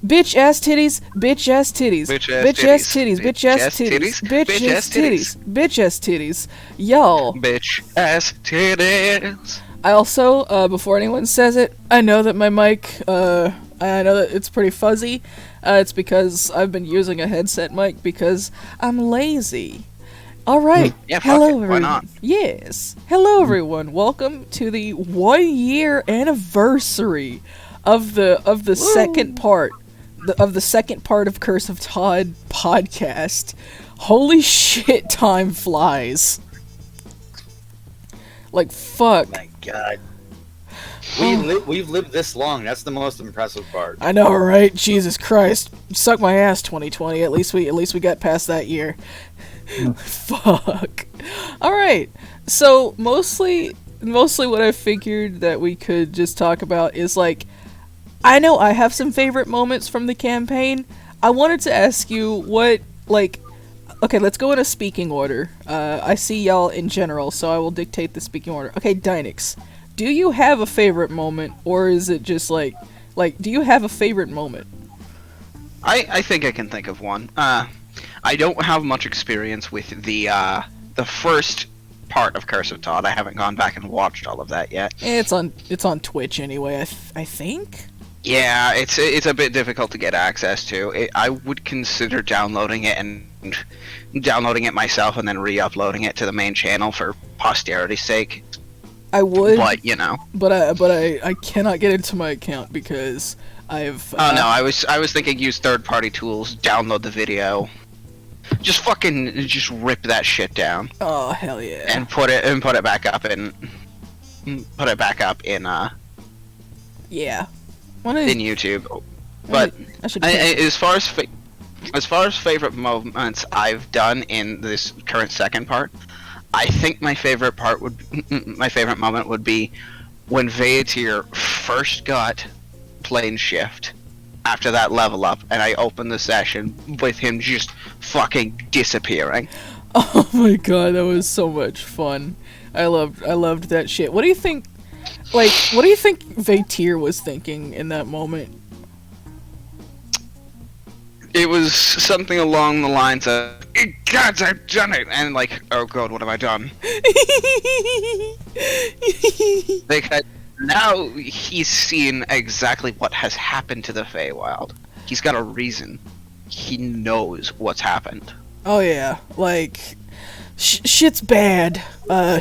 Bitch ass titties, bitch ass titties, bitch ass titties, bitch ass titties, bitch ass titties, bitch ass titties. Yo. Bitch ass titties. I also, before anyone says it, I know that my mic, I know that it's pretty fuzzy. It's because I've been using a headset mic because I'm lazy. Alright, Yeah, hello fuck it. Why everyone. not? Yes, hello everyone. Welcome to the 1 year anniversary of the second part of the second part of Curse of Todd podcast. Holy shit, time flies. Like, fuck. Oh my god. We've lived this long. That's the most impressive part. I know, right? Jesus Christ. Suck my ass, 2020. At least we got past that year. Fuck. Alright. So, mostly what I figured that we could just talk about is, like, I know I have some favorite moments from the campaign. I wanted to ask you what, like... Okay, let's go in a speaking order. I see y'all in general, so I will dictate the speaking order. Okay, Dynix, do you have a favorite moment, or is it just like, do you have a favorite moment? I think I can think of one. I don't have much experience with the first part of Curse of Todd. I haven't gone back and watched all of that yet. It's on Twitch anyway, I think? Yeah, it's a bit difficult to get access to. I would consider downloading it and downloading it myself and then re-uploading it to the main channel for posterity's sake. I would, but you know. But I cannot get into my account because I've. Oh no, I was thinking use third-party tools, download the video, just rip that shit down. Oh hell yeah! And put it back up in Yeah. In YouTube. But as far as favorite moments I've done in this current second part, I think my favorite moment would be when Vaetier first got plane shift after that level up, and I opened the session with him just fucking disappearing. Oh my god, that was so much fun. I loved that shit. What do you think? Like, what do you think Vaetier was thinking in that moment? It was something along the lines of, "Gods, I've done it!" And like, "Oh god, what have I done?" Because now he's seen exactly what has happened to the Feywild. He's got a reason. He knows what's happened. Oh yeah, like, shit's bad.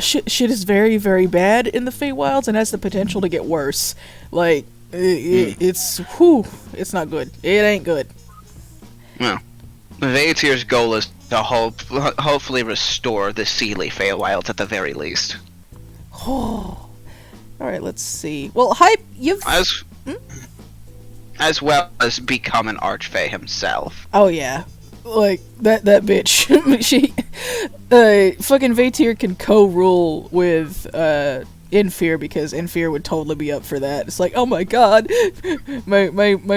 Shit is very, very bad in the Feywilds and has the potential to get worse. Like, it's not good. It ain't good. Well, Vaetier's goal is to hopefully restore the Seelie Feywilds at the very least. Oh. Alright, let's see. Well, Hype, you've... As well as become an Archfey himself. Oh yeah. Like, that bitch. She... fucking Vaetier can co-rule with, Infear, because Infear would totally be up for that. It's like, oh my god, my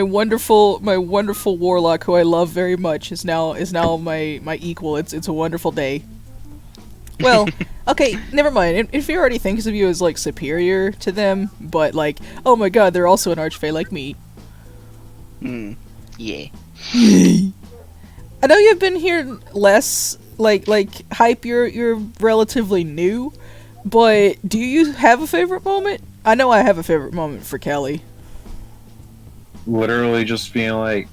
wonderful warlock who I love very much is now my equal. It's a wonderful day. Well, okay, never mind. Infear already thinks of you as like superior to them, but like, oh my god, they're also an archfey like me. Yeah. I know you've been here less. Like Hype, you're relatively new. But do you have a favorite moment? I know I have a favorite moment for Kelly. Literally just being like,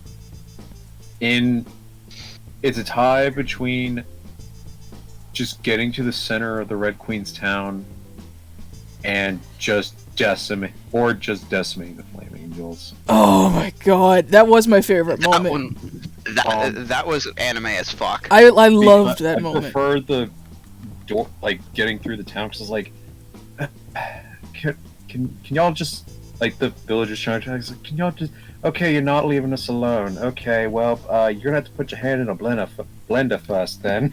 it's a tie between just getting to the center of the Red Queen's town and just decimating the Flame Angels. Oh my god, that was my favorite moment. That was anime as fuck. I loved that moment. I prefer the door, like, getting through the town, because it's like, can y'all just, like, the villagers trying to like, can y'all just, okay, you're not leaving us alone. Okay, well, you're gonna have to put your hand in a blender first, then.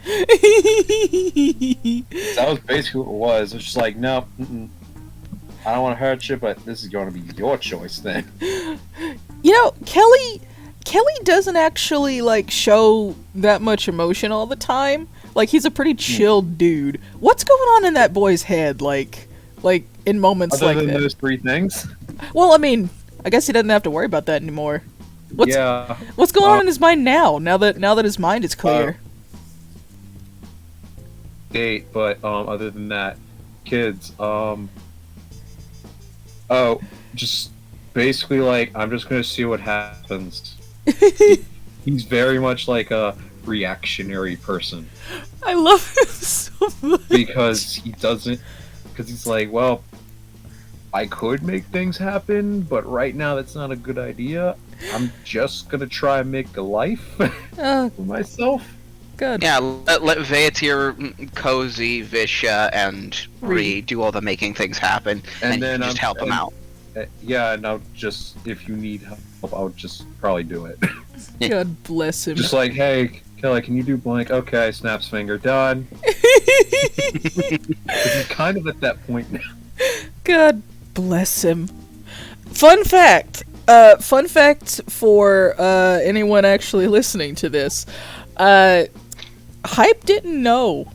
That was basically what it was. It was just like, no, I don't want to hurt you, but this is going to be your choice, then. You know, Kelly doesn't actually, like, show that much emotion all the time. Like, he's a pretty chilled dude. What's going on in that boy's head, like in moments like that? Other than those three things? Well, I mean, I guess he doesn't have to worry about that anymore. What's going on in his mind now? Now that his mind is clear. Date, but other than that, kids, just basically like I'm just gonna see what happens. He's very much like a reactionary person I love him so much. because he's like, well, I could make things happen, but right now that's not a good idea. I'm just gonna try and make a life Oh, for myself. good. Yeah, let Veatir, Cozy, Visha, and Ree do all the making things happen, and then you just help them out. Yeah, and I'll just, if you need help, I'll just probably do it. God bless him. Just like, hey, Kelly, can you do blank? Okay, snaps finger, done. 'Cause he's kind of at that point now. God bless him. Fun fact for anyone actually listening to this. Hype didn't know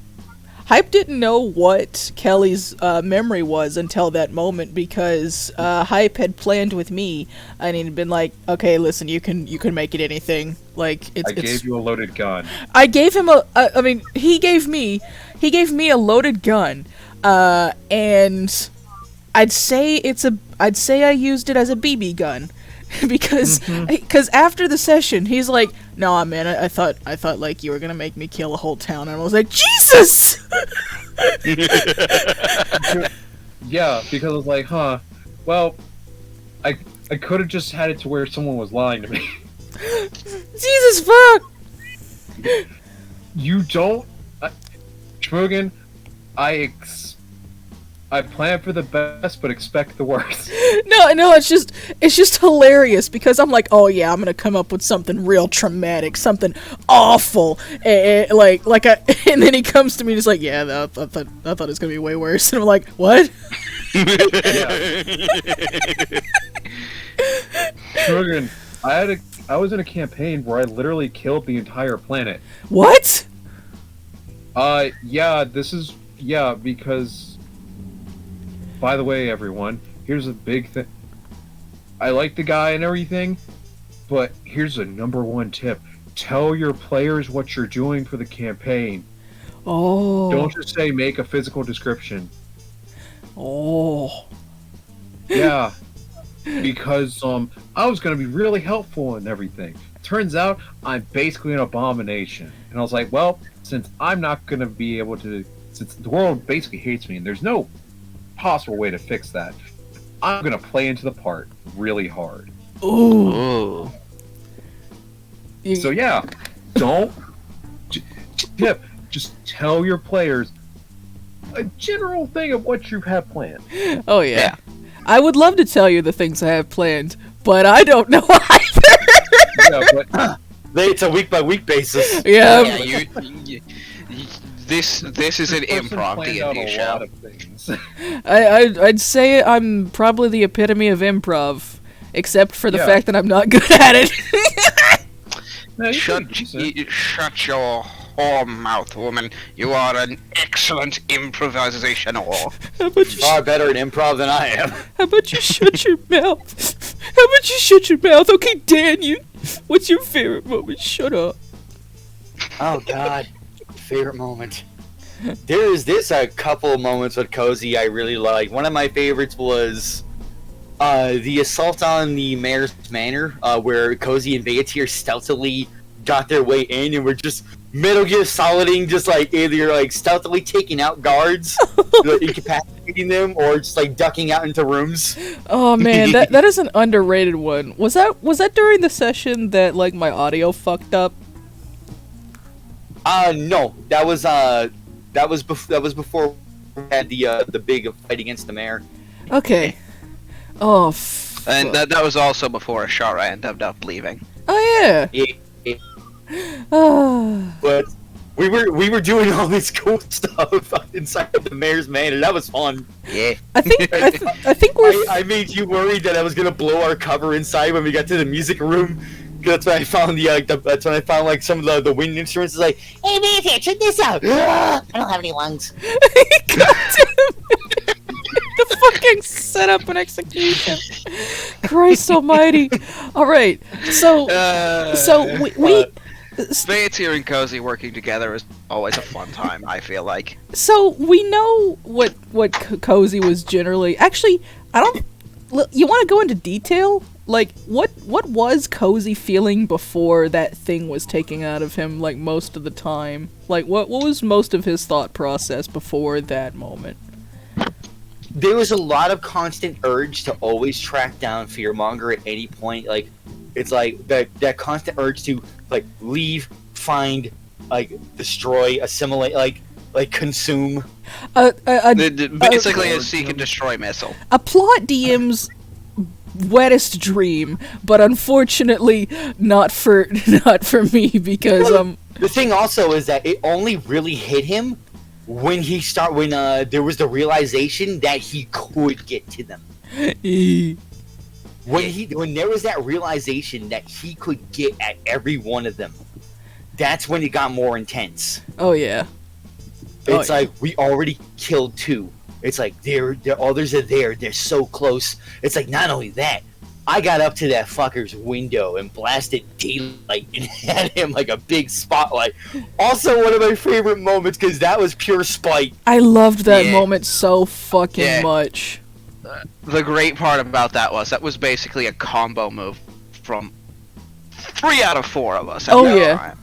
what Kelly's memory was until that moment, because Hype had planned with me and he'd been like, okay, listen, you can make it anything. Like I gave you a loaded gun. I gave him he gave me a loaded gun, and I'd say I used it as a BB gun. because after the session he's like, no man, I thought like you were gonna make me kill a whole town, and I was like, Jesus. Yeah, because I was like, well, I could have just had it to where someone was lying to me. Jesus fuck. You don't, Schmogan, I plan for the best, but expect the worst. No, it's just hilarious because I'm like, oh yeah, I'm gonna come up with something real traumatic, something awful, and then he comes to me and he's like, yeah, I thought it was gonna be way worse, and I'm like, what? Schmogan, I was in a campaign where I literally killed the entire planet. What? Because. By the way, everyone, here's a big thing. I like the guy and everything, but here's a number one tip. Tell your players what you're doing for the campaign. Oh. Don't just say make a physical description. Oh. Yeah. Because I was going to be really helpful and everything. Turns out I'm basically an abomination. And I was like, well, since I'm not going to be able to... Since the world basically hates me and there's no possible way to fix that, I'm gonna play into the part really hard. Ooh. So yeah, don't tip. Just tell your players a general thing of what you have planned. Oh yeah. I would love to tell you the things I have planned, but I don't know either. Yeah, but It's a week by week basis. Yeah. This is an improv D&D show. I'd say I'm probably the epitome of improv, except for the fact that I'm not good at it. Shut your whore mouth, woman. You are an excellent improvisational. Far better at improv than I am. How about you shut your mouth? How about you shut your mouth? Okay, Dan, what's your favorite moment? Shut up. Oh God, favorite moment. There's a couple of moments with Cozy I really like. One of my favorites was the assault on the mayor's manor, where Cozy and Veatir stealthily got their way in and were just Metal Gear Soliding, just like either like stealthily taking out guards, like, incapacitating them, or just like ducking out into rooms. Oh man, that is an underrated one. Was that during the session that like my audio fucked up? No, that was before we had the big fight against the mayor. Okay. Oh. And that was also before Ashara ended up leaving. Oh yeah. Yeah. Ah. But we were doing all this cool stuff inside of the mayor's manor. That was fun. Yeah. I think we're. I made you worried that I was gonna blow our cover inside when we got to the music room. That's when I found that's when I found like some of the wind instruments. It's like, hey man, here, check this out. I don't have any lungs. God damn it. The fucking set up an execution. Christ almighty. Alright, so we Sveatir and Cozy working together is always a fun time, I feel like. so we know what Cozy was generally... Actually, I don't... You want to go into detail? Like, what was Cozy feeling before that thing was taken out of him, like, most of the time? Like, what was most of his thought process before that moment? There was a lot of constant urge to always track down Fearmonger at any point. Like, it's like that constant urge to, like, leave, find, like, destroy, assimilate, like consume. Basically a seek and destroy missile. A plot DM's wettest dream, but unfortunately not for me because The thing also is that it only really hit him when there was the realization that he could get to them. When there was that realization that he could get at every one of them, that's when it got more intense. Oh yeah. It's like, we already killed 2. It's like, others are there. They're so close. It's like, not only that, I got up to that fucker's window and blasted daylight and had him like a big spotlight. Also, one of my favorite moments, because that was pure spite. I loved that moment so fucking much. The great part about that was basically a combo move from 3 out of 4 of us. Oh yeah.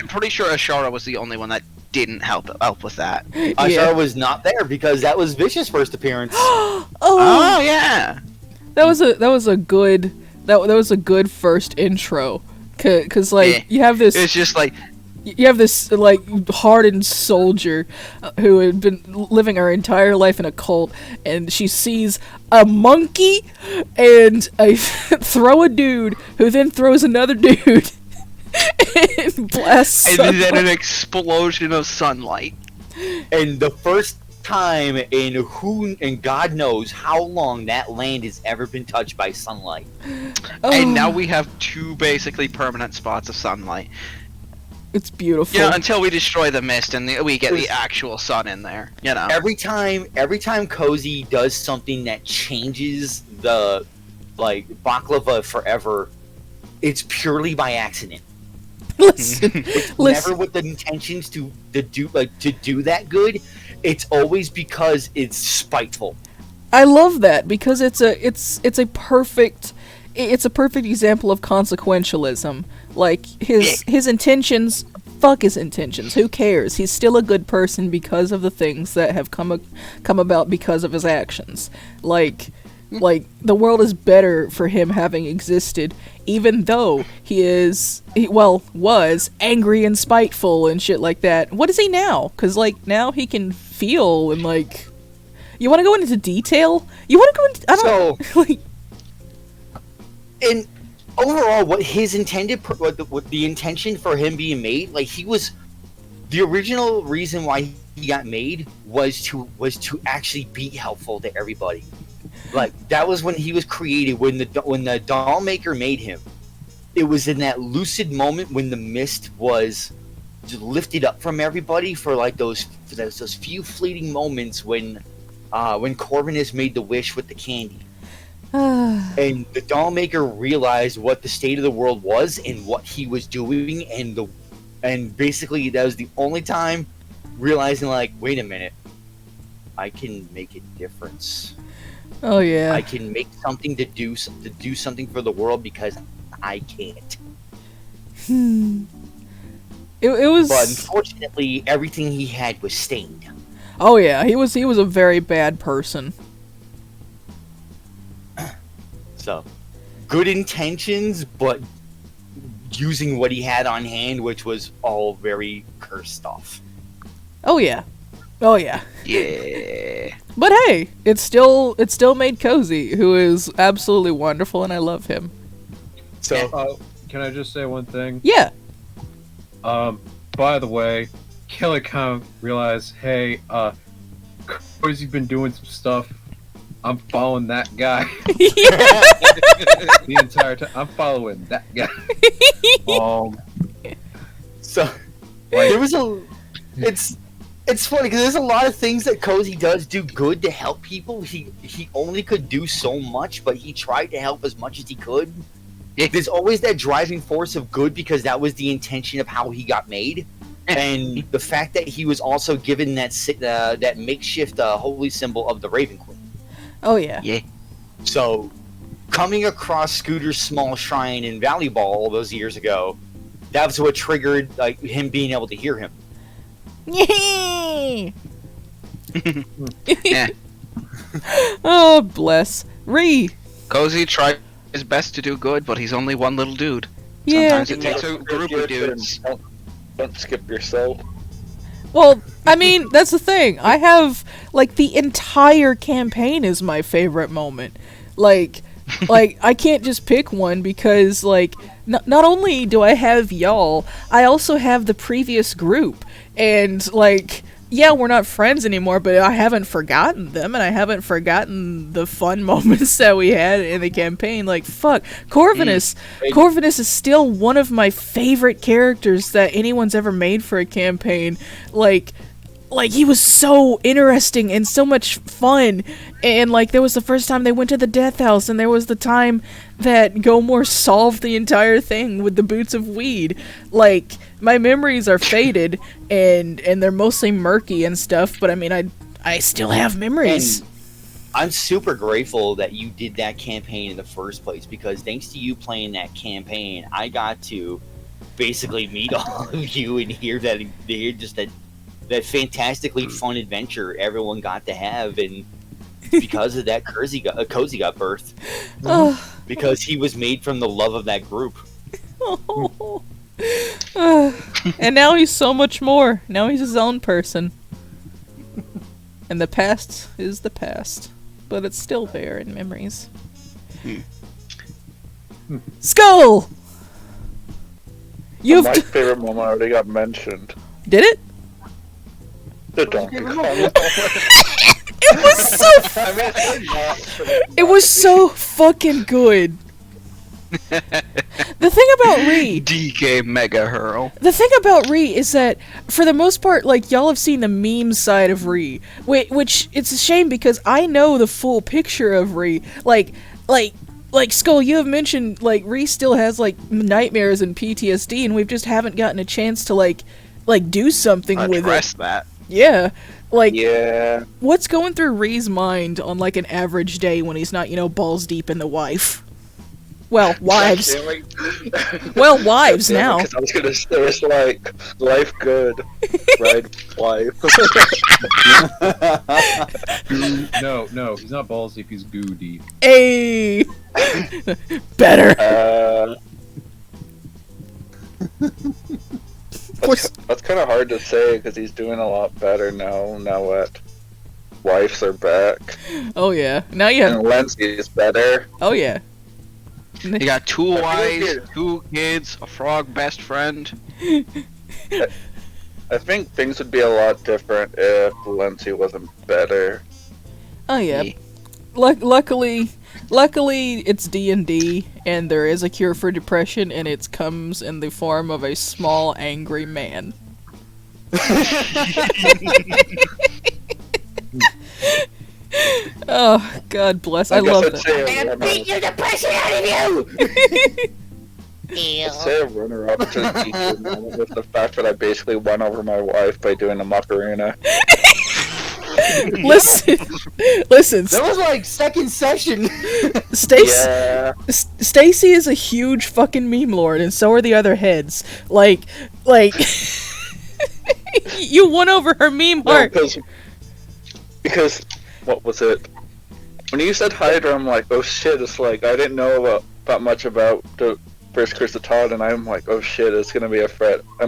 I'm pretty sure Ashara was the only one that didn't help with that. Ashara was not there because that was Vicious' first appearance. Oh yeah. That was a good first intro, cause like you have this. It's just like you have this like hardened soldier who had been living her entire life in a cult, and she sees a monkey and throw a dude who then throws another dude and blasts. And then an explosion of sunlight. And the first time in God knows how long that land has ever been touched by sunlight. And now we have 2 basically permanent spots of sunlight. It's beautiful. Yeah, until we destroy the mist and we get the actual sun in there. You know. Every time Cozy does something that changes the baklava forever, it's purely by accident. Listen, Never with the intentions to do that good. It's always because it's spiteful. I love that because it's a perfect example of consequentialism. Like his intentions, fuck his intentions. Who cares? He's still a good person because of the things that have come about because of his actions. Like the world is better for him having existed, even though he was angry and spiteful and shit like that. What is he now? Because now he can feel and you want to go into detail? You want to go into? I don't. And overall, what his what the intention for him being made, he was the original reason why he got made was to actually be helpful to everybody. That was when he was created, when the doll maker made him. It was in that lucid moment when the mist was just lifted up from everybody for those few fleeting moments when Corvinus made the wish with the candy. And the doll maker realized what the state of the world was and what he was doing, and basically that was the only time realizing wait a minute, I can make a difference. Oh yeah. I can make something to do something for the world because I can't. It was. But unfortunately, everything he had was stained. Oh yeah, he was a very bad person. So, good intentions, but using what he had on hand, which was all very cursed stuff. Oh yeah. Oh yeah. Yeah. But hey, it still made Cozy, who is absolutely wonderful, and I love him. So, can I just say one thing? Yeah. By the way, Killicum realized, hey, Cozy's been doing some stuff. I'm following that guy. The entire time. I'm following that guy. so there was It's funny because there's a lot of things that Cozy does do good to help people. He only could do so much, but he tried to help as much as he could. Yeah. There's always that driving force of good because that was the intention of how he got made, and the fact that he was also given that makeshift holy symbol of the Raven Queen. Oh yeah. Yeah. So, coming across Scooter's small shrine in Valley Ball all those years ago, that was what triggered like him being able to hear him. Yeah. Oh, bless. Ree. Cozy tried his best to do good, but he's only one little dude. Yeah. Sometimes it takes a group of dudes. Don't skip yourself. Well, I mean, that's the thing. I have, like, the entire campaign is my favorite moment. Like, I can't just pick one because, like, not only do I have y'all, I also have the previous group. And, like, yeah, we're not friends anymore, but I haven't forgotten them, and I haven't forgotten the fun moments that we had in the campaign. Like, fuck, Corvinus. Corvinus is still one of my favorite characters that anyone's ever made for a campaign. Like he was so interesting and so much fun, and like there was the first time they went to the death house, and there was the time that Gomor solved the entire thing with the boots of weed. Like, my memories are faded and they're mostly murky and stuff, but I mean I still have memories. And I'm super grateful that you did that campaign in the first place, because thanks to you playing that campaign, I got to basically meet all of you and hear just that fantastically fun adventure everyone got to have, and because of that, Cozy got birthed. Because he was made from the love of that group. And now he's so much more. Now he's his own person. And the past is the past, but it's still there in memories. Skull! You've My favorite moment already got mentioned. Did it? The Donkey Kong moment. It was so fucking good. The thing about Ree, DK Mega Hurl. the thing about Ree is that, for the most part, like, y'all have seen the meme side of Ree, which it's a shame because I know the full picture of Ree. Like Skull, you have mentioned, like, Ree still has, like, nightmares and PTSD, and we just haven't gotten a chance to, like do something with Address it. that. Yeah. Like, Yeah. what's going through Ree's mind on, like, an average day when he's not, balls deep in the wife? Well, wives. Well, wives now. Because I was gonna say it's like life good, right? Wife. No, he's not balls deep, he's goo deep. Hey! Better. That's kind of hard to say because he's doing a lot better now. Now what? Wives are back, Oh, yeah. Now you have... and Lindsay is better. Oh, yeah. You got two I wives, think 2 kids, a frog best friend. I think things would be a lot different if Lindsay wasn't better. Oh, yeah. Luckily, it's D&D, and there is a cure for depression, and it comes in the form of a small, angry man. Oh, God bless. I love that. And beat your depression out of you! I'd say a runner-up to the equal moment was the fact that I basically won over my wife by doing a Macarena. Listen. That was like second session. Stacy is a huge fucking meme lord, and so are the other heads. Like, you won over her meme heart. Because what was it? When you said Hydra, I'm like, oh shit! It's like I didn't know about much about the first Curse of Todd, and I'm like, oh shit! It's gonna be a threat. I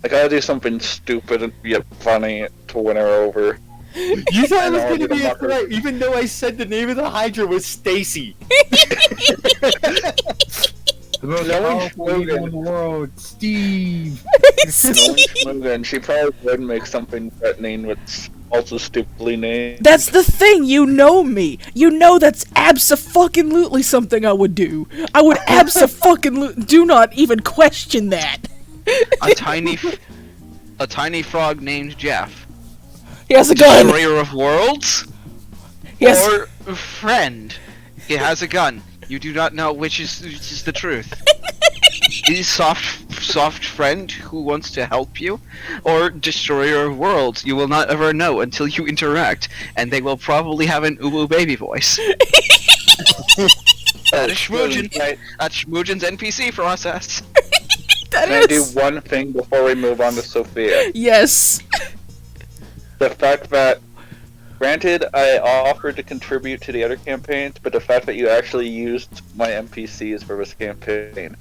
gotta do something stupid and yet funny to win her over. You thought it was going to be a threat, even though I said the name of the Hydra was Stacy. The most powerful evil in the world, Steve! And she probably would make something threatening that's also stupidly named. That's the thing, you know me. You know that's abso-fucking-lutely something I would do. I would abso-fucking-lutely... Do not even question that. A tiny a tiny frog named Jeff? He has a gun. Destroyer of worlds? Yes. Or friend? He has a gun. You do not know which is the truth. Is soft friend who wants to help you, or destroyer of worlds? You will not ever know until you interact, and they will probably have an uwu baby voice. That is Schmoojin. That's Schmoojin's NPC process. That Can I do is. one thing before we move on to Sophia? Yes. The fact that, granted, I offered to contribute to the other campaigns, but the fact that you actually used my NPCs for this campaign.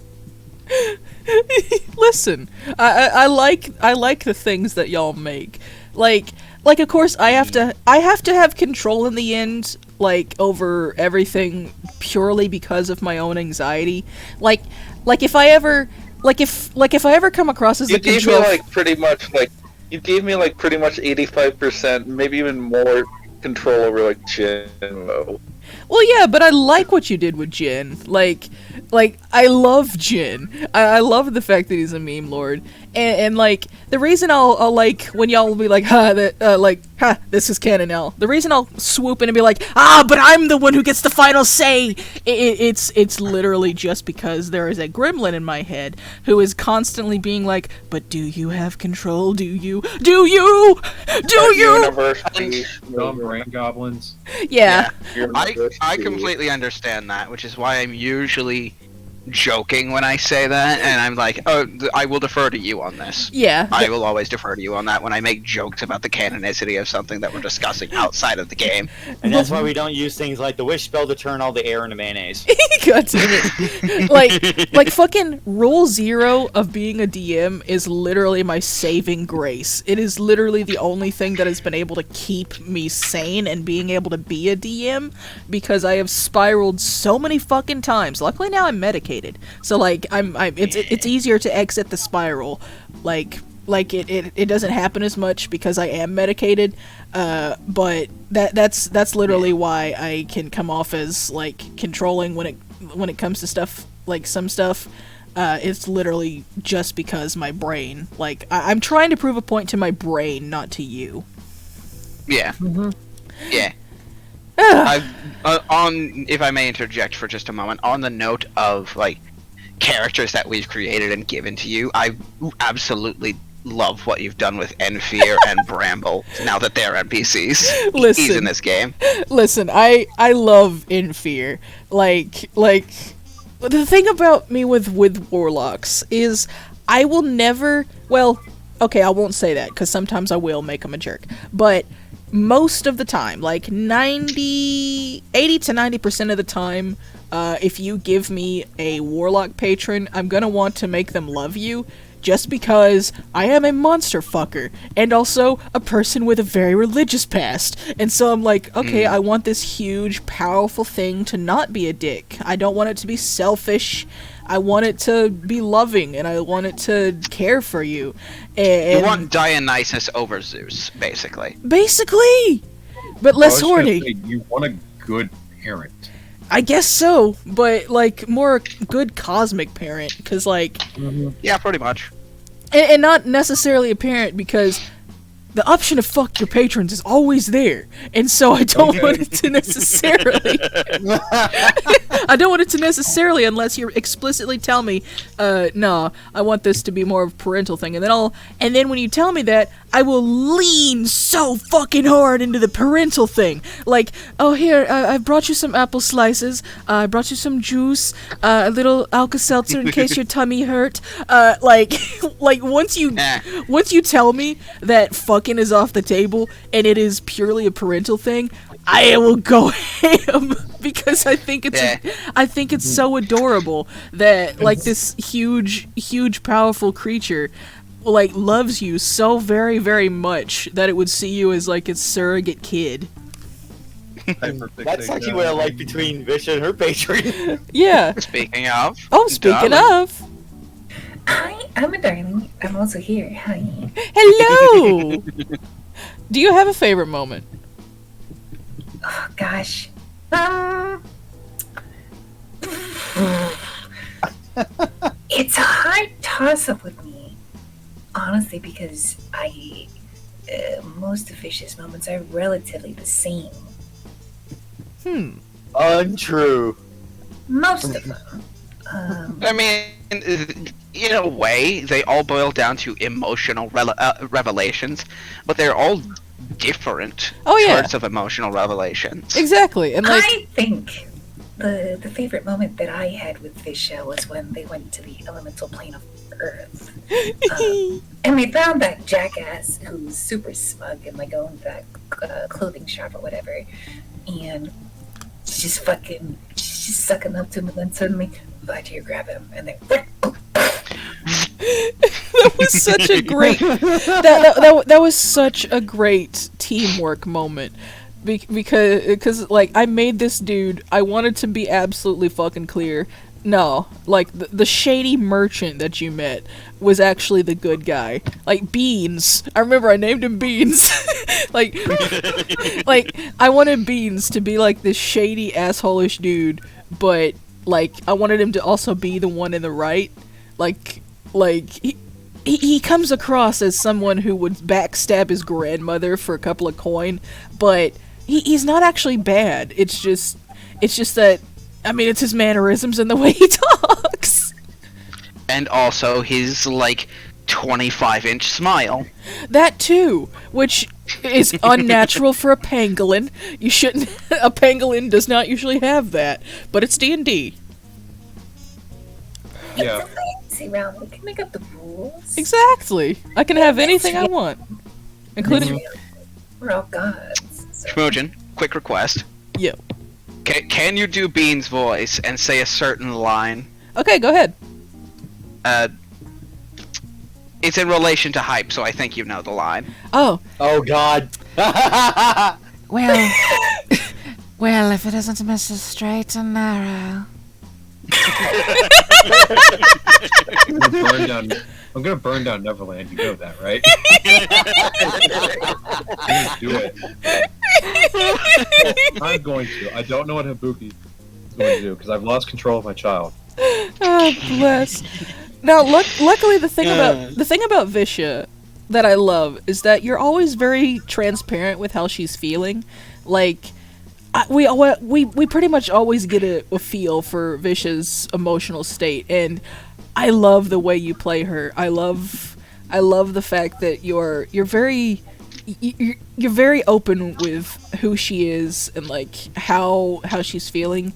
Listen, I like the things that y'all make. Like of course I have to have control in the end, like over everything purely because of my own anxiety. Like if I ever come across as You a gave me control like pretty much 85%, maybe even more control over like Jinmo. Well, yeah, but I like what you did with Jin. Like I love Jin. I love the fact that he's a meme lord. And like, the reason I'll like, when y'all will be like, this is canon now. The reason I'll swoop in and be like, but I'm the one who gets the final say! It's literally just because there is a gremlin in my head who is constantly being like, but do you have control? Do you? Do you? Do you? University. Dumb brain goblins. Yeah. I completely understand that, which is why I'm usually joking when I say that, and I'm like, oh, I will defer to you on this. Yeah. I will always defer to you on that when I make jokes about the canonicity of something that we're discussing outside of the game. And that's why we don't use things like the wish spell to turn all the air into mayonnaise. God damn it. like fucking rule 0 of being a DM is literally my saving grace. It is literally the only thing that has been able to keep me sane and being able to be a DM, because I have spiraled so many fucking times. Luckily now I'm medicated. So like it's easier to exit the spiral. Like it doesn't happen as much because I am medicated, but that's literally why I can come off as like controlling when it comes to stuff, like some stuff. It's literally just because my brain, like I'm trying to prove a point to my brain, not to you. Yeah. Mm-hmm. Yeah. If I may interject for just a moment, on the note of like characters that we've created and given to you, I absolutely love what you've done with Enfear and Bramble now that they're NPCs. He's in this game. Listen, I love Enfear. Like the thing about me with warlocks is I will never, well, okay, I won't say that because sometimes I will make them a jerk, but most of the time, like 80 to 90% of the time, if you give me a warlock patron, I'm gonna want to make them love you, just because I am a monster fucker, and also a person with a very religious past. And so I'm like, okay, I want this huge, powerful thing to not be a dick. I don't want it to be selfish. I want it to be loving, and I want it to care for you. And you want Dionysus over Zeus, basically. Basically! But less horny. You want a good parent. I guess so, but like more good cosmic parent, because like, Yeah, pretty much. and not necessarily a parent, because the option to fuck your patrons is always there, and so I don't want it to necessarily. I don't want it to necessarily, unless you explicitly tell me, no, I want this to be more of a parental thing, and then when you tell me that, I will lean so fucking hard into the parental thing. Like, oh here, I brought you some apple slices, I brought you some juice, a little Alka-Seltzer in case your tummy hurt. Like once you tell me that fucking is off the table and it is purely a parental thing, I will go ham because I think it's so adorable that like this huge powerful creature like loves you so very, very much that it would see you as like its surrogate kid. That's actually what I like between Vish and her patron. Yeah. Speaking of. Speaking darling. of. Hi, I'm a darling. I'm also here. Hi. Hello. Do you have a favorite moment? Oh gosh. It's a hard toss-up with me honestly because most of Fish's moments are relatively the same. Untrue. Most of them. I mean, in a way, they all boil down to emotional revelations, but they're all different Oh, yeah. sorts of emotional revelations. Exactly, and like, I think the favorite moment that I had with Fisha was when they went to the elemental plane of Earth. And they found that jackass who's super smug and like owned that clothing shop or whatever. And she's just sucking up to him, and then suddenly Vajir grab him and then that was such a great that was such a great teamwork moment. Because like, I made this dude, I wanted to be absolutely fucking clear. No, like, the shady merchant that you met was actually the good guy. Like, Beans. I remember I named him Beans. like, I wanted Beans to be like this shady, asshole-ish dude, but, like, I wanted him to also be the one in the right. Like, he comes across as someone who would backstab his grandmother for a couple of coin, but he's not actually bad. It's just that, I mean, it's his mannerisms and the way he talks. And also his, like, 25-inch smile. That too, which is unnatural for a pangolin. You shouldn't. A pangolin does not usually have that, but it's D&D. Yeah. it's a fantasy round. We can make up the rules. Exactly. I can have anything I want, including. We're all gods. So. Shmojin, quick request. Yo. Can you do Bean's voice and say a certain line? Okay, go ahead. It's in relation to hype, so I think you know the line. Oh. Oh God. Well, well, if it isn't Mrs. Straight and Narrow. I'm gonna burn down Neverland. You know that, right? I'm gonna do it. I'm going to. I don't know what Habuki is going to do because I've lost control of my child. Oh, bless. Now, luckily, the thing about Visha that I love is that you're always very transparent with how she's feeling. Like, we pretty much always get a feel for Visha's emotional state, and I love the way you play her. I love the fact that you're very open with who she is and like how she's feeling.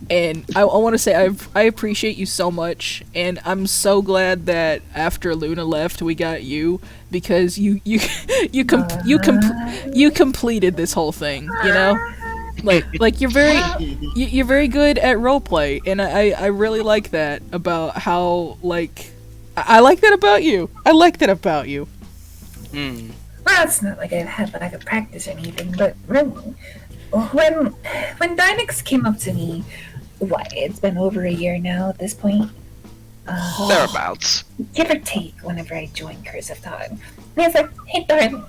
And I want to say I appreciate you so much, and I'm so glad that after Luna left, we got you, because you completed this whole thing. You know, like you're very good at roleplay, and I really like that about how, like, I like that about you. I like that about you. Hmm. Well, it's not like I've had lack of practice or anything, but really, when Dynex came up to me, it's been over a year now at this point. Thereabouts. Give or take, whenever I joined Curse of Todd. And he's like, "Hey, darling,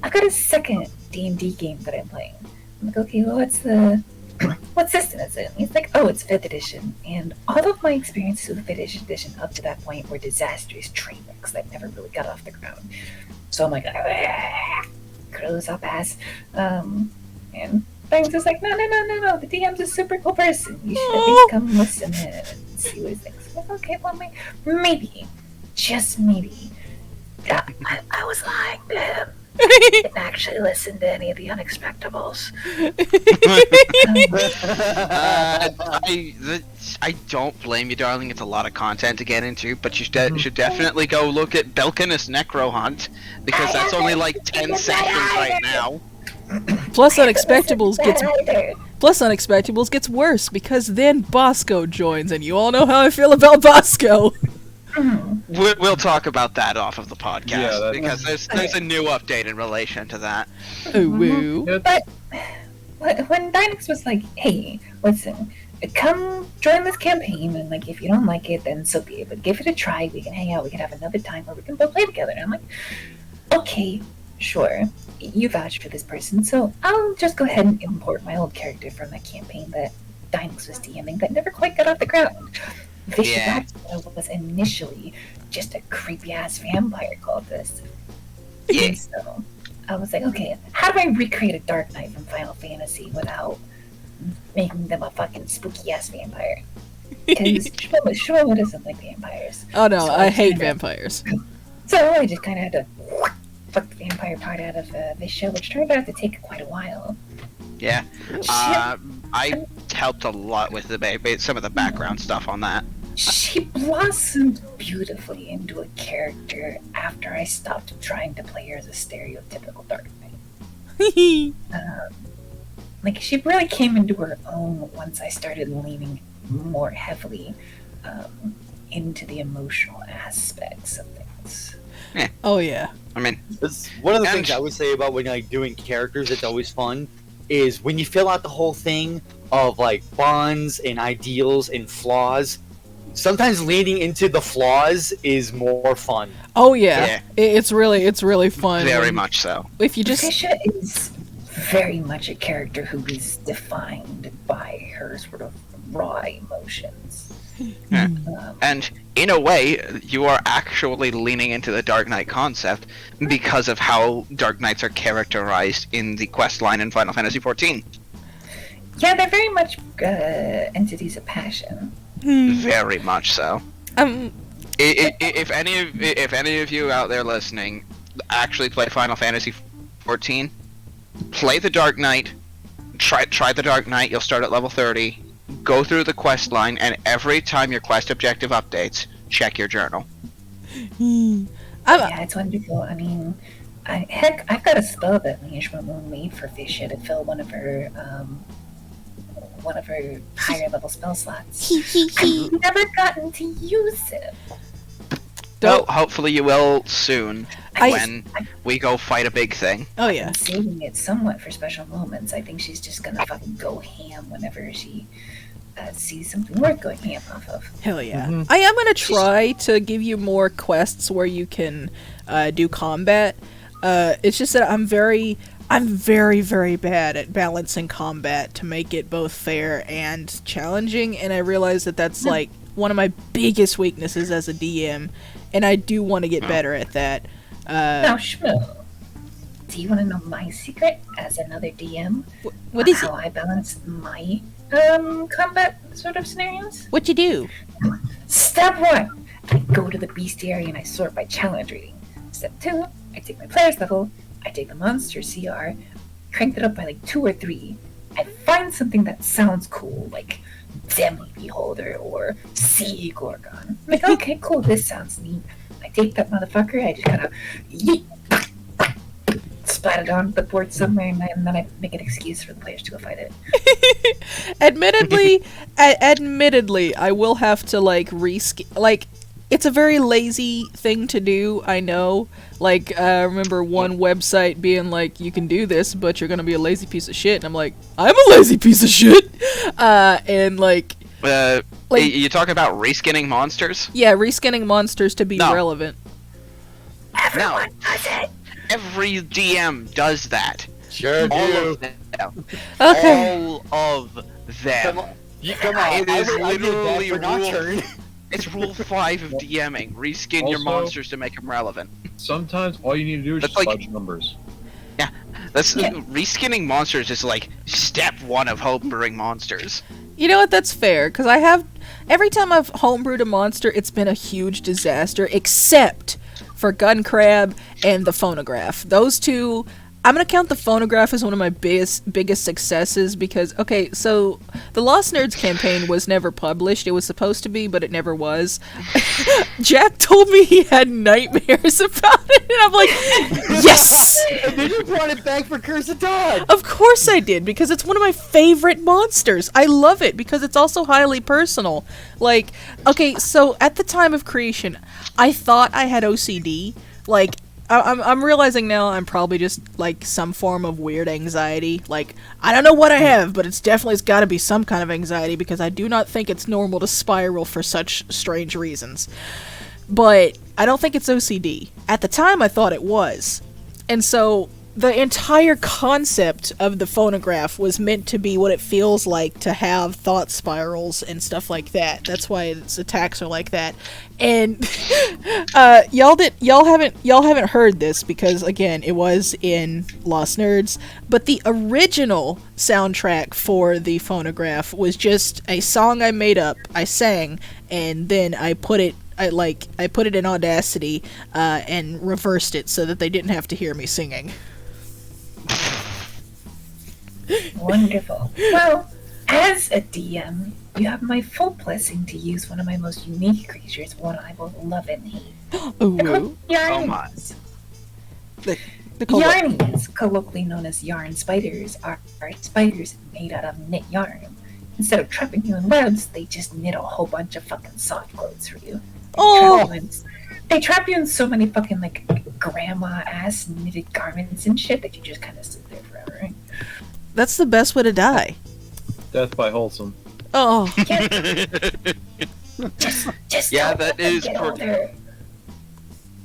I've got a second D&D game that I'm playing." I'm like, "Okay, well, what system is it?" And he's like, "Oh, it's 5th edition." And all of my experiences with 5th edition up to that point were disastrous train wrecks that never really got off the ground. So I'm like, close up ass. And Bangs is like, no, the DM's a super cool person. You should at least come listen and see what he thinks. I'm like, okay, well, maybe, just maybe. I was lying to him. I didn't actually listen to any of the Unexpectables. I don't blame you, darling. It's a lot of content to get into, but you should definitely go look at Belkinus Necro Hunt, because that's only like 10 sessions right now. Plus Unexpectables gets worse, because then Bosco joins, and you all know how I feel about Bosco. We'll talk about that off of the podcast, Yeah, because there's a new update in relation to that. Ooh, woo. But when Dynex was like, "Hey, listen, come join this campaign, and like, if you don't like it, then so be it. But give it a try. We can hang out. We can have another time where we can both play together." And I'm like, "Okay, sure. You vouch for this person, so I'll just go ahead and import my old character from that campaign that Dynex was DMing that never quite got off the ground." Yeah. Vishalaxia was initially just a creepy ass vampire cultist. Yeah. And so I was like, okay, how do I recreate a Dark Knight from Final Fantasy without making them a fucking spooky ass vampire? Because Shmuel doesn't like vampires. Oh no, So I just hate kinda- vampires. So I just kind of had to fuck the vampire part out of this show, which turned out to take quite a while. Yeah. I helped a lot with some of the background stuff on that. She blossomed beautifully into a character after I stopped trying to play her as a stereotypical Dark Knight. Like, she really came into her own once I started leaning more heavily into the emotional aspects of things. Oh yeah. I mean, That's one of the And- things I would say about when like doing characters that's always fun is when you fill out the whole thing of like bonds and ideals and flaws. Sometimes leaning into the flaws is more fun. Oh yeah. Yeah. It's really fun. very when- much so. If you just Fisha is very much a character who is defined by her sort of raw emotions. Yeah. Um, And in a way, you are actually leaning into the Dark Knight concept because of how Dark Knights are characterized in the quest line in Final Fantasy XIV. yeah, they're very much entities of passion. Very much so. um If any of you out there listening actually play Final Fantasy XIV, play the Dark Knight. Try the Dark Knight. You'll start at level 30. Go through the quest line, and every time your quest objective updates, check your journal. Yeah, it's wonderful. I mean, I've got a spell that Management Moon made for Fisha to fill one of her higher level spell slots. I've never gotten to use it. Well, hopefully you will soon I- when we go fight a big thing. Oh yeah. I'm saving it somewhat for special moments. I think she's just gonna fucking go ham whenever she sees something worth going ham off of. Hell yeah. I am gonna try to give you more quests where you can do combat. It's just that I'm very bad at balancing combat to make it both fair and challenging, and I realize that that's like one of my biggest weaknesses as a DM, and I do want to get better at that. Now, Shmuel, do you want to know my secret as another DM? What is how it? I balance my combat sort of scenarios? What you do? Step 1, I go to the bestiary and I sort by challenge rating. Step 2, I take my player's level, I take the monster CR, crank it up by like 2 or 3. I find something that sounds cool, like Demi Beholder or Sea Gorgon. I'm like, okay, cool, this sounds neat. I take that motherfucker, I just kind of yeet, splat it on the board somewhere, and then I make an excuse for the players to go fight it. Admittedly, I will have to like it's a very lazy thing to do, I know. Like, I remember one website being like, you can do this, but you're gonna be a lazy piece of shit. And I'm like, I'm a lazy piece of shit! And like, You talk about reskinning monsters? yeah, reskinning monsters to be No. relevant. No. Does it? Every DM does that. Sure All do. of them. Okay. All of them. Come on. Come on. It is I did that literally for not rule- turn. It's rule 5 of DMing. Reskin your Also- monsters to make them relevant. Sometimes all you need to do is That's just like- fudge numbers. That's Yeah. reskinning monsters is like step 1 of homebrewing monsters. You know what? That's fair, because every time I've homebrewed a monster, it's been a huge disaster, except for Gun Crab and the Phonograph. Those two, I'm gonna count the Phonograph as one of my biggest successes, because, okay, so the Lost Nerds campaign was never published. It was supposed to be, but it never was. Jack told me he had nightmares about it, and I'm like, yes! And then you brought it back for Curse of Todd. Of course I did, because it's one of my favorite monsters. I love it, because it's also highly personal. Like, okay, so at the time of creation, I thought I had OCD. Like, I'm realizing now I'm probably just, like, some form of weird anxiety. Like, I don't know what I have, but it's gotta be some kind of anxiety, because I do not think it's normal to spiral for such strange reasons. But I don't think it's OCD. At the time, I thought it was. And so, the entire concept of the phonograph was meant to be what it feels like to have thought spirals and stuff like that. That's why its attacks are like that. And y'all haven't heard this because again, it was in Lost Nerds, but the original soundtrack for the phonograph was just a song I made up, I sang, and then I put it in Audacity and reversed it so that they didn't have to hear me singing. Wonderful. Well, as a DM, you have my full blessing to use one of my most unique creatures, one I will love and hate. Ooh. They're called Oh my. yarnies. The call- Yarnies, colloquially known as yarn spiders, are spiders made out of knit yarn. Instead of trapping you in webs, they just knit a whole bunch of fucking soft clothes for you. Oh. They trap you in so many fucking like grandma ass knitted garments and shit that you just kind of sit there forever. That's the best way to die. Death by wholesome. Oh. Just Yeah, don't that let them is get pretty- older.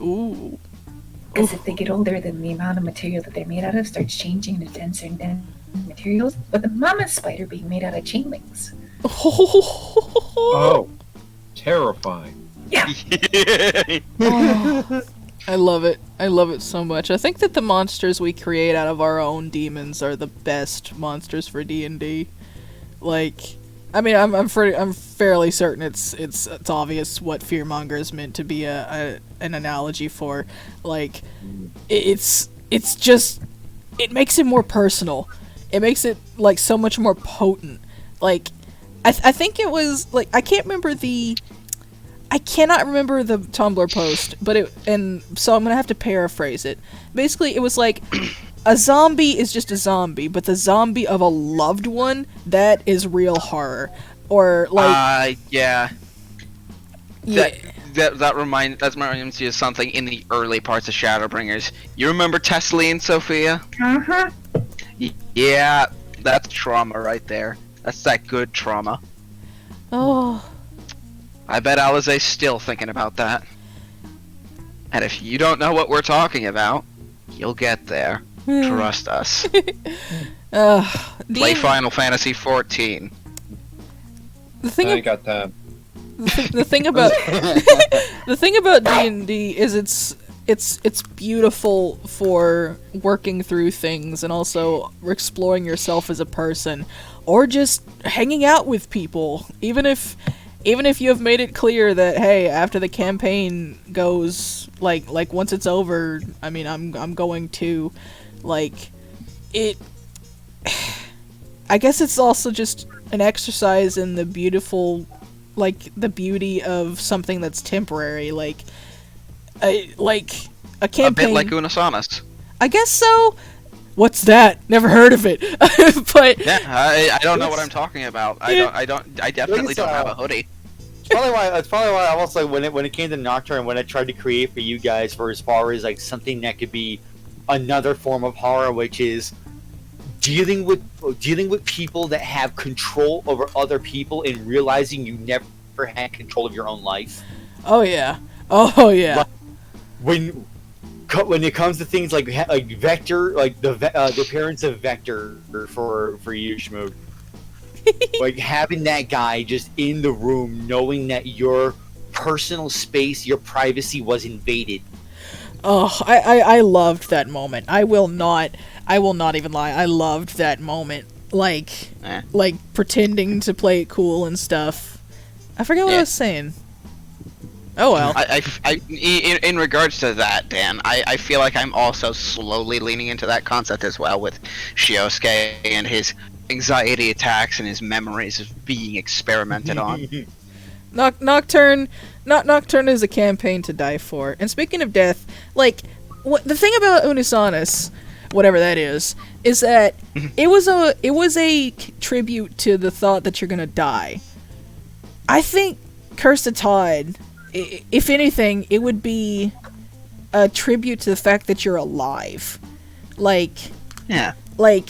Ooh. Because if they get older, then the amount of material that they're made out of starts changing into denser and denser materials. But the mama spider being made out of chain links. Oh, terrifying. Yeah. Oh, I love it. I love it so much. I think that the monsters we create out of our own demons are the best monsters for D&D. Like, I mean, I'm fairly certain it's obvious what Fearmonger is meant to be an analogy for. Like, it's just, it makes it more personal. It makes it like so much more potent. Like, I think it was like I cannot remember the Tumblr post, so I'm gonna have to paraphrase it. Basically, it was like a zombie is just a zombie, but the zombie of a loved one, that is real horror. Or like, yeah. yeah, That reminds you of something in the early parts of Shadowbringers. You remember Tesla and Sophia? Uh-huh. Yeah, that's trauma right there. That's that good trauma. oh, I bet Alizé's still thinking about that. And if you don't know what we're talking about, you'll get there. Trust us. Play Final Fantasy 14. The thing I got that. the thing about the thing about D&D is it's beautiful for working through things and also exploring yourself as a person, or just hanging out with people. Even if you have made it clear that, hey, after the campaign goes like once it's over, I mean, I'm going to like it. I guess it's also just an exercise in the beautiful, like the beauty of something that's temporary, like a campaign. A bit like Unisonus. I guess so. What's that? Never heard of it. But Yeah, I don't know what I'm talking about. I definitely don't have a hoodie. It's probably why I was like when it came to Nocturne, when I tried to create for you guys for as far as like something that could be another form of horror, which is dealing with people that have control over other people and realizing you never had control of your own life. oh yeah. Like, when it comes to things like Vector, like the appearance of Vector for you, Shmoog. Like having that guy just in the room, knowing that your personal space, your privacy was invaded. Oh, I loved that moment. I will not even lie. I loved that moment. Like pretending to play it cool and stuff. I forget what I was saying. Oh well. In regards to that, Dan, I feel like I'm also slowly leaning into that concept as well with Shiosuke and his anxiety attacks and his memories of being experimented on. Nocturne is a campaign to die for. And speaking of death, like the thing about Unisonus, whatever that is that it was a tribute to the thought that you're gonna die. I think Curse of Todd, if anything, it would be a tribute to the fact that you're alive. Like, Yeah. like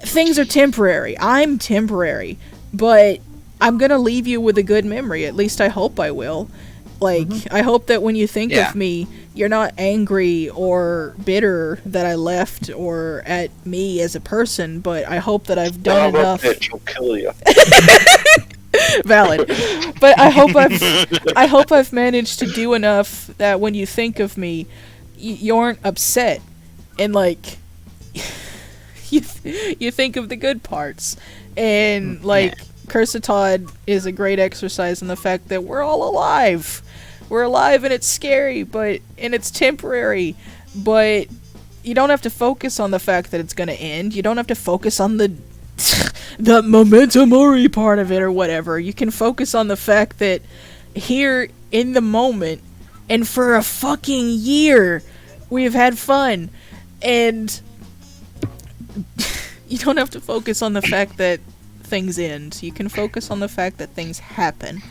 things are temporary. I'm temporary, but I'm gonna leave you with a good memory. At least I hope I will. Like, I hope that when you think Yeah. of me, you're not angry or bitter that I left or at me as a person, but I hope that I've done Son of a enough. bitch, will kill you. Valid. But I hope I've managed to do enough that when you think of me, you aren't upset, and like you think of the good parts, and like Curse of Todd is a great exercise in the fact that we're all alive. We're alive and it's scary, and it's temporary, but you don't have to focus on the fact that it's gonna end. You don't have to focus on the memento mori part of it or whatever. You can focus on the fact that here in the moment and for a fucking year we've had fun, and you don't have to focus on the fact that things end. You can focus on the fact that things happen.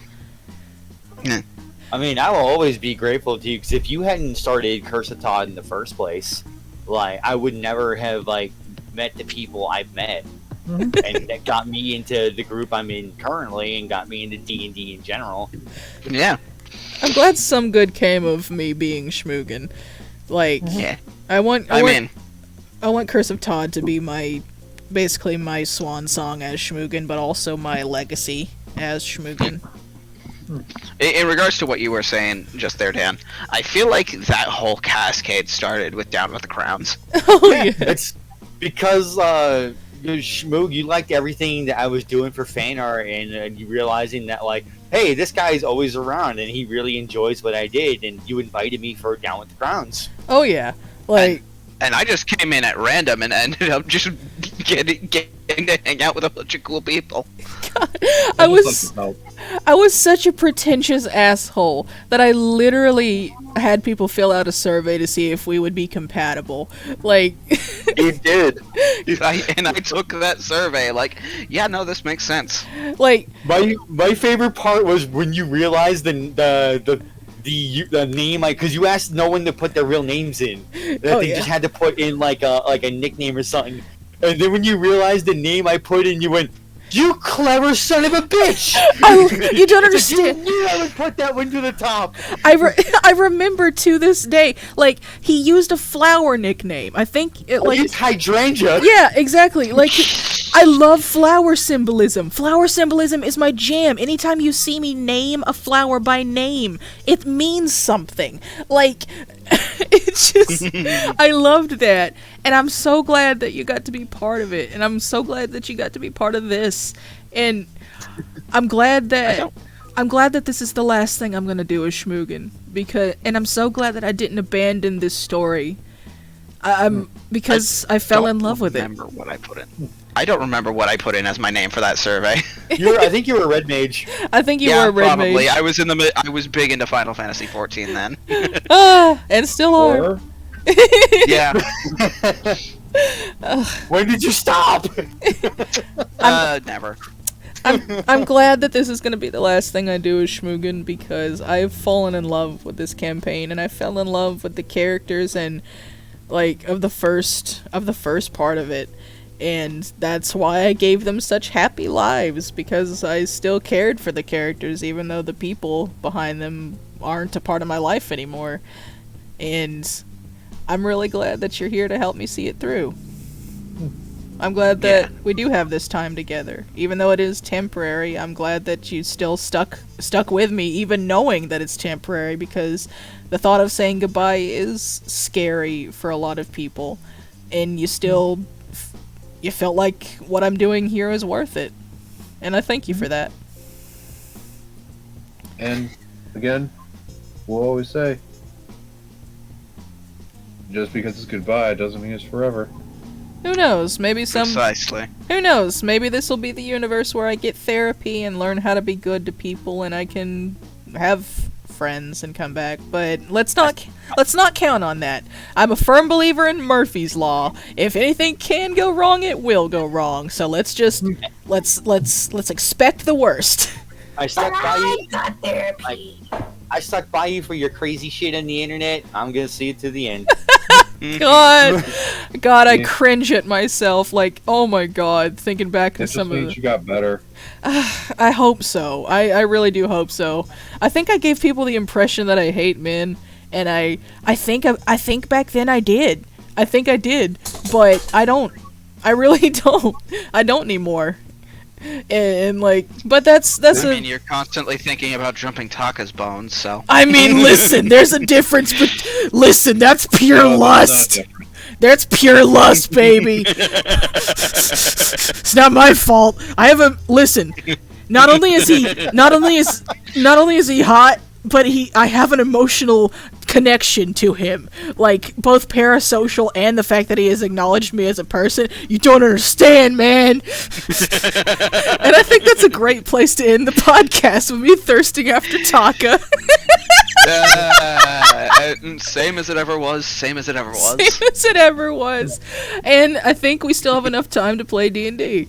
I mean, I will always be grateful to you, because if you hadn't started Curse of Todd in the first place, like, I would never have, like, met the people I've met. And that got me into the group I'm in currently, and got me into D&D in general. Yeah. I'm glad some good came of me being Schmoogan. Like, Yeah. I want I'm in. Curse of Todd to be basically my swan song as Schmoogan, but also my legacy as Schmoogan. In regards to what you were saying just there, Dan, I feel like that whole cascade started with Down with the Crowns. Oh yeah. It's because Schmoog, you liked everything that I was doing for fan art, and you realizing that, like, hey, this guy's always around and he really enjoys what I did, and you invited me for Down with the Crowns. Oh yeah. Like, And I just came in at random and ended up just getting to hang out with a bunch of cool people. I was such a pretentious asshole that I literally had people fill out a survey to see if we would be compatible. Like, You did. I took that survey, like, yeah, no, this makes sense. like, My favorite part was when you realized the name, like, because you asked no one to put their real names in, that they just had to put in like a nickname or something, and then when you realized the name I put in, you went, "You clever son of a bitch!" you don't understand. You knew I would put that one to the top. I remember to this day, like, he used a flower nickname. I think It's hydrangea. yeah, exactly. Like, I love flower symbolism. Flower symbolism is my jam. Anytime you see me name a flower by name, it means something. Like, it's just, I loved that. And I'm so glad that you got to be part of it. And I'm so glad that you got to be part of this. And I'm glad that this is the last thing I'm going to do as Schmoogan. And I'm so glad that I didn't abandon this story. Because I fell in love with it. What I put in. I don't remember what I put in as my name for that survey. I think you were a red mage. I think you yeah, were a red probably. mage. I was big into Final Fantasy 14 then. And still are. Or Yeah. When did you stop? Never. I'm glad that this is gonna be the last thing I do as Schmoogan, because I've fallen in love with this campaign, and I fell in love with the characters and like of the first part of it. And that's why I gave them such happy lives, because I still cared for the characters, even though the people behind them aren't a part of my life anymore. And I'm really glad that you're here to help me see it through. I'm glad that we do have this time together. Even though it is temporary, I'm glad that you still stuck with me, even knowing that it's temporary, because the thought of saying goodbye is scary for a lot of people. And you still... you felt like what I'm doing here is worth it. And I thank you for that. And again, we'll always say, just because it's goodbye doesn't mean it's forever. Who knows? Precisely. Who knows? Maybe this will be the universe where I get therapy and learn how to be good to people, and I can have friends and come back. But let's not count on that. I'm a firm believer in Murphy's Law. If anything can go wrong, it will go wrong. So let's expect the worst. I stuck by you. Got therapy. I stuck by you for your crazy shit on the internet. I'm gonna see it to the end. God, I cringe at myself. Like, oh my God, thinking back to It just some of means you got better. I hope so. I really do hope so. I think I gave people the impression that I hate men, and I think back then I did. I think I did, but I don't. I really don't. I don't anymore. And like, but that's I a. mean, you're constantly thinking about jumping Taka's bones, so. I mean, listen. There's a difference, but listen. That's pure lust. That's pure lust, baby. It's not my fault. I have a listen. Not only is he hot, but I have an emotional connection to him. Like both parasocial and the fact that he has acknowledged me as a person. You don't understand, man. And I think that's a great place to end the podcast with me thirsting after Taka. Same as it ever was. Same as it ever was. Same as it ever was. And I think we still have enough time to play D&D.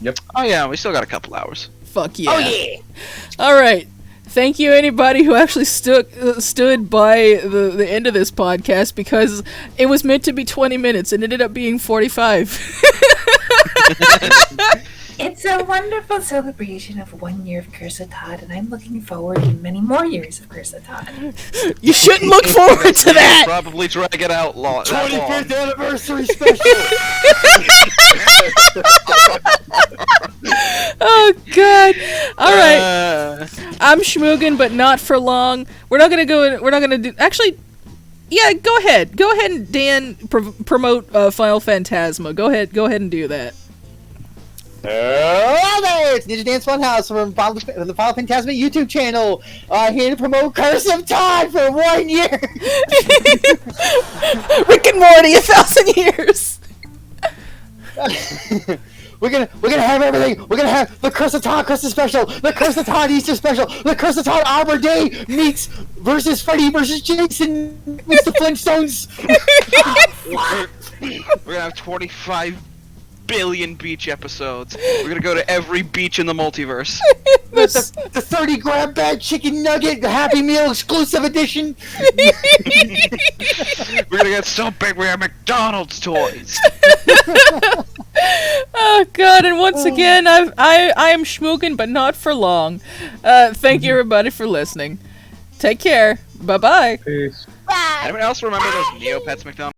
Yep. Oh yeah, we still got a couple hours. Fuck yeah. Oh yeah. All right. Thank you anybody who actually stood by the end of this podcast, because it was meant to be 20 minutes and ended up being 45. It's a wonderful celebration of 1 year of Curse of Todd, and I'm looking forward to many more years of Curse of Todd. You shouldn't look forward to that. Probably drag it out long. 25th anniversary special. Oh god. All right. I'm Schmoogan, but not for long. We're not gonna do. Actually, yeah. Go ahead, and Dan promote Final Phantasma. Go ahead and do that. Hello there, it's Ninja Dance Funhouse from the Final Phantasma YouTube channel. Here to promote Curse of Todd for 1 year. Rick and Morty, 1,000 years. We're gonna have everything. We're gonna have the Curse of Todd Christmas special, the Curse of Todd Easter special, the Curse of Todd Arbor Day meets versus Freddy versus Jason meets the Flintstones. We're gonna have 25 billion beach episodes. We're gonna go to every beach in the multiverse. the 30 gram bag chicken nugget Happy Meal exclusive edition. We're gonna get so big we have McDonald's toys. Oh god, and once again, I am Schmoogan, but not for long. Thank you everybody for listening. Take care. Bye-bye. Peace. Anyone else remember those Neopets McDonald's?